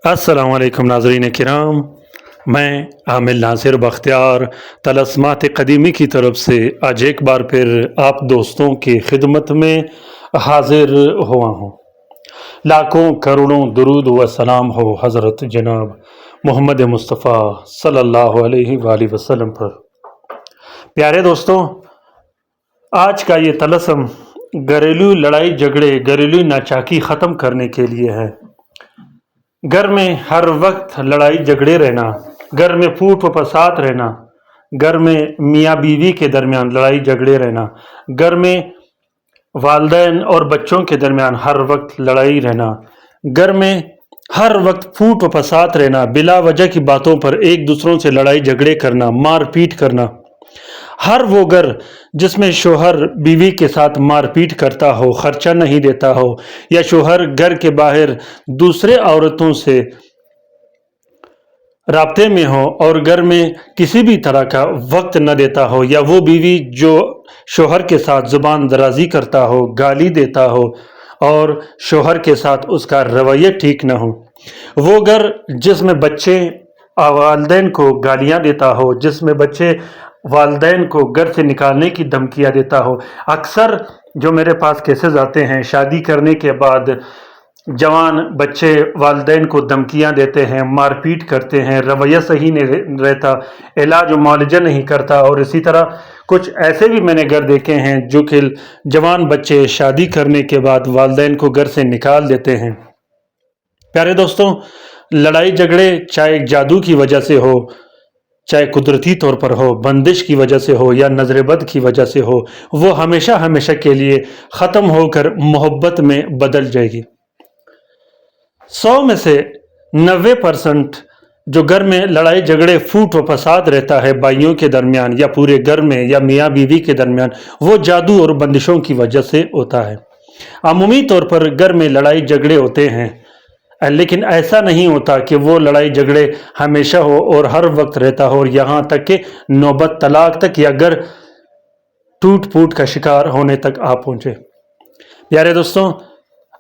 السلام علیکم ناظرین کرام، میں عامل ناصر بختیار طلسمات قدیمی کی طرف سے آج ایک بار پھر آپ دوستوں کی خدمت میں حاضر ہوا ہوں۔ لاکھوں کروڑوں درود و سلام ہو حضرت جناب محمد مصطفیٰ صلی اللہ علیہ وآلہ وسلم پر۔ پیارے دوستوں، آج کا یہ طلسم گھریلو لڑائی جھگڑے، گھریلو ناچاکی ختم کرنے کے لیے ہے۔ گھر میں ہر وقت لڑائی جھگڑے رہنا، گھر میں پھوٹ و فساد رہنا، گھر میں میاں بیوی کے درمیان لڑائی جھگڑے رہنا، گھر میں والدین اور بچوں کے درمیان ہر وقت لڑائی رہنا، گھر میں ہر وقت پھوٹ و فساد رہنا، بلا وجہ کی باتوں پر ایک دوسروں سے لڑائی جھگڑے کرنا، مار پیٹ کرنا۔ ہر وہ گھر جس میں شوہر بیوی کے ساتھ مار پیٹ کرتا ہو، خرچہ نہیں دیتا ہو، یا شوہر گھر کے باہر دوسرے عورتوں سے رابطے میں ہو اور گھر میں کسی بھی طرح کا وقت نہ دیتا ہو، یا وہ بیوی جو شوہر کے ساتھ زبان درازی کرتا ہو، گالی دیتا ہو اور شوہر کے ساتھ اس کا رویہ ٹھیک نہ ہو، وہ گھر جس میں بچے والدین کو گالیاں دیتا ہو، جس میں بچے والدین کو گھر سے نکالنے کی دھمکیاں دیتا ہو۔ اکثر جو میرے پاس کیسز آتے ہیں، شادی کرنے کے بعد جوان بچے والدین کو دھمکیاں دیتے ہیں، مار پیٹ کرتے ہیں، رویہ صحیح نہیں رہتا، علاج و معالجہ نہیں کرتا، اور اسی طرح کچھ ایسے بھی میں نے گھر دیکھے ہیں جو کہ جوان بچے شادی کرنے کے بعد والدین کو گھر سے نکال دیتے ہیں۔ پیارے دوستوں، لڑائی جھگڑے چاہے جادو کی وجہ سے ہو، چاہے قدرتی طور پر ہو، بندش کی وجہ سے ہو یا نظر بد کی وجہ سے ہو، وہ ہمیشہ ہمیشہ کے لیے ختم ہو کر محبت میں بدل جائے گی۔ 100 میں سے 90% جو گھر میں لڑائی جھگڑے پھوٹ و فساد رہتا ہے بھائیوں کے درمیان یا پورے گھر میں یا میاں بیوی کے درمیان، وہ جادو اور بندشوں کی وجہ سے ہوتا ہے۔ عمومی طور پر گھر میں لڑائی جھگڑے ہوتے ہیں، لیکن ایسا نہیں ہوتا کہ وہ لڑائی جھگڑے ہمیشہ ہو اور ہر وقت رہتا ہو، اور یہاں تک کہ نوبت طلاق تک یا گھر ٹوٹ پھوٹ کا شکار ہونے تک آپ پہنچے۔ پیارے دوستوں،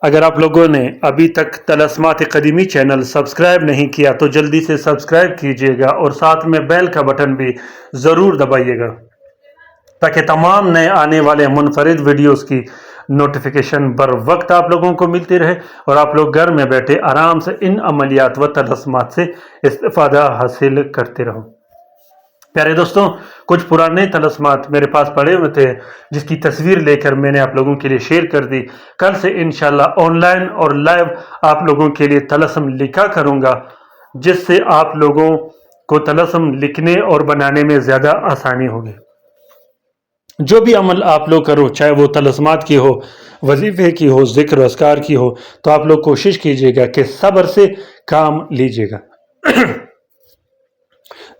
اگر آپ لوگوں نے ابھی تک طلسمات قدیمی چینل سبسکرائب نہیں کیا تو جلدی سے سبسکرائب کیجئے گا، اور ساتھ میں بیل کا بٹن بھی ضرور دبائیے گا تاکہ تمام نئے آنے والے منفرد ویڈیوز کی نوٹیفیکیشن بر وقت آپ لوگوں کو ملتی رہے، اور آپ لوگ گھر میں بیٹھے آرام سے ان عملیات و طلسمات سے استفادہ حاصل کرتے رہو۔ پیارے دوستوں، کچھ پرانے طلسمات میرے پاس پڑے ہوئے تھے جس کی تصویر لے کر میں نے آپ لوگوں کے لیے شیئر کر دی۔ کل سے انشاءاللہ آن لائن اور لائیو آپ لوگوں کے لیے طلسم لکھا کروں گا، جس سے آپ لوگوں کو طلسم لکھنے اور بنانے میں زیادہ آسانی ہوگی۔ جو بھی عمل آپ لوگ کرو، چاہے وہ طلسمات کی ہو، وظیفے کی ہو، ذکر و اذکار کی ہو، تو آپ لوگ کوشش کیجئے گا کہ صبر سے کام لیجئے گا۔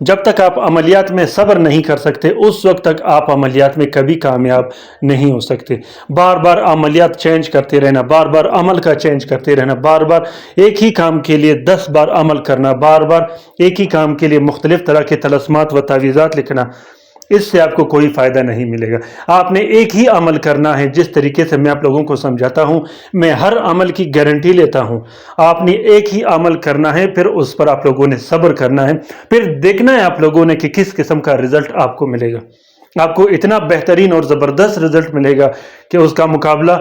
جب تک آپ عملیات میں صبر نہیں کر سکتے، اس وقت تک آپ عملیات میں کبھی کامیاب نہیں ہو سکتے۔ بار بار عملیات چینج کرتے رہنا، بار بار عمل کا چینج کرتے رہنا، بار بار ایک ہی کام کے لیے 10 بار عمل کرنا، بار بار ایک ہی کام کے لیے مختلف طرح کے طلسمات و تعویذات لکھنا، اس سے آپ کو کوئی فائدہ نہیں ملے گا۔ آپ نے ایک ہی عمل کرنا ہے، جس طریقے سے میں آپ لوگوں کو سمجھاتا ہوں، میں ہر عمل کی گارنٹی لیتا ہوں۔ آپ نے ایک ہی عمل کرنا ہے، پھر اس پر آپ لوگوں نے صبر کرنا ہے، پھر دیکھنا ہے آپ لوگوں نے کہ کس قسم کا رزلٹ آپ کو ملے گا۔ آپ کو اتنا بہترین اور زبردست رزلٹ ملے گا کہ اس کا مقابلہ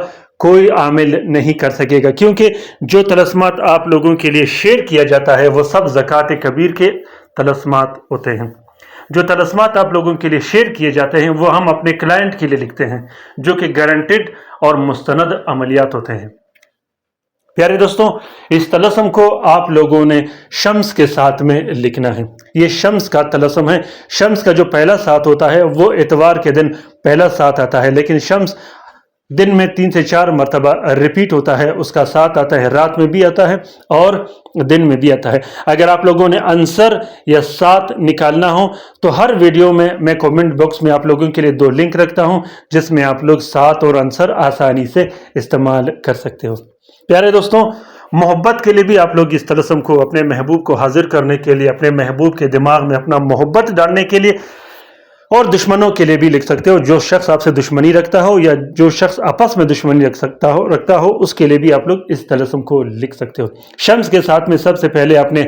کوئی عامل نہیں کر سکے گا، کیونکہ جو طلسمات آپ لوگوں کے لیے شیئر کیا جاتا ہے وہ سب زکوٰۃ کبیر کے طلسمات ہوتے ہیں۔ جو طلسمات آپ لوگوں کے لیے شیئر کیے جاتے ہیں وہ ہم اپنے کلائنٹ کے لیے لکھتے ہیں، جو کہ گارنٹیڈ اور مستند عملیات ہوتے ہیں۔ پیارے دوستوں، اس طلسم کو آپ لوگوں نے شمس کے ساتھ میں لکھنا ہے۔ یہ شمس کا طلسم ہے۔ شمس کا جو پہلا ساتھ ہوتا ہے وہ اتوار کے دن پہلا ساتھ آتا ہے، لیکن شمس دن میں 3 سے 4 مرتبہ ریپیٹ ہوتا ہے، اس کا ساتھ آتا ہے، رات میں بھی آتا ہے اور دن میں بھی آتا ہے۔ اگر آپ لوگوں نے عنصر یا ساتھ نکالنا ہو تو ہر ویڈیو میں کومنٹ باکس میں آپ لوگوں کے لیے 2 لنک رکھتا ہوں، جس میں آپ لوگ ساتھ اور عنصر آسانی سے استعمال کر سکتے ہو۔ پیارے دوستوں، محبت کے لیے بھی آپ لوگ اس طلسم کو اپنے محبوب کو حاضر کرنے کے لیے، اپنے محبوب کے دماغ میں اپنا محبت ڈالنے کے لیے اور دشمنوں کے لیے بھی لکھ سکتے ہو، جو شخص آپ سے دشمنی رکھتا ہو یا جو شخص آپس میں دشمنی رکھتا ہو اس کے لیے بھی آپ لوگ اس طلسم کو لکھ سکتے ہو۔ شمس کے ساتھ میں سب سے پہلے آپ نے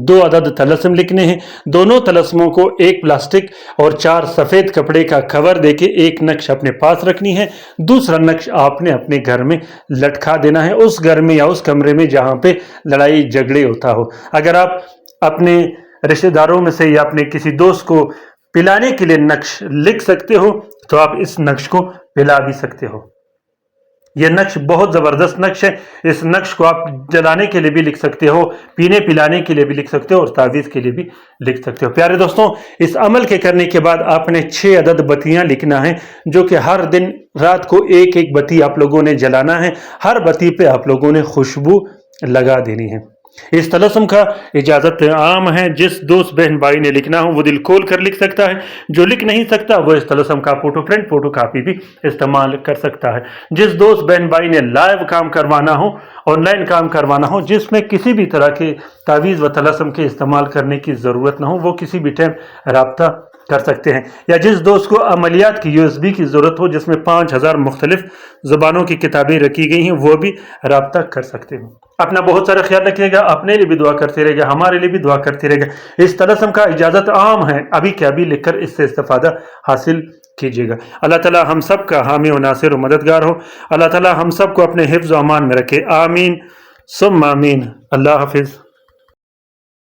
2 عدد طلسم لکھنے ہیں۔ دونوں طلسموں کو ایک پلاسٹک اور 4 سفید کپڑے کا کور دے کے ایک نقش اپنے پاس رکھنی ہے، دوسرا نقش آپ نے اپنے گھر میں لٹکا دینا ہے، اس گھر میں یا اس کمرے میں جہاں پہ لڑائی جھگڑے ہوتا ہو۔ اگر آپ اپنے رشتہ داروں میں سے یا اپنے کسی دوست کو پلانے کے لیے نقش لکھ سکتے ہو تو آپ اس نقش کو پلا بھی سکتے ہو۔ یہ نقش بہت زبردست نقش ہے، اس نقش کو آپ جلانے کے لیے بھی لکھ سکتے ہو، پینے پلانے کے لیے بھی لکھ سکتے ہو اور تعویذ کے لیے بھی لکھ سکتے ہو۔ پیارے دوستوں، اس عمل کے کرنے کے بعد آپ نے 6 عدد بتیاں لکھنا ہے، جو کہ ہر دن رات کو ایک ایک بتی آپ لوگوں نے جلانا ہے، ہر بتی پہ آپ لوگوں نے خوشبو لگا دینی ہے۔ اس طلسم کا اجازت عام ہے، جس دوست بہن بھائی نے لکھنا ہو وہ دل کھول کر لکھ سکتا ہے، جو لکھ نہیں سکتا وہ اس طلسم کا فوٹو پرنٹ فوٹو کاپی بھی استعمال کر سکتا ہے۔ جس دوست بہن بھائی نے لائیو کام کروانا ہو، آن لائن کام کروانا ہو، جس میں کسی بھی طرح کے تعویذ و طلسم کے استعمال کرنے کی ضرورت نہ ہو، وہ کسی بھی ٹائم رابطہ کر سکتے ہیں۔ یا جس دوست کو عملیات کی USB کی ضرورت ہو جس میں 5000 مختلف زبانوں کی کتابیں رکھی گئی ہیں، وہ بھی رابطہ کر سکتے ہیں۔ اپنا بہت سارا خیال رکھیے گا، اپنے لیے بھی دعا کرتے رہے گا، ہمارے لیے بھی دعا کرتے رہے گا۔ اس طلسم کا اجازت عام ہے، ابھی کے ابھی لکھ کر اس سے استفادہ حاصل کیجیے گا۔ اللہ تعالی ہم سب کا حامی و ناصر و مددگار ہو۔ اللہ تعالی ہم سب کو اپنے حفظ و امان میں رکھے، آمین ثم آمین۔ اللہ حافظ۔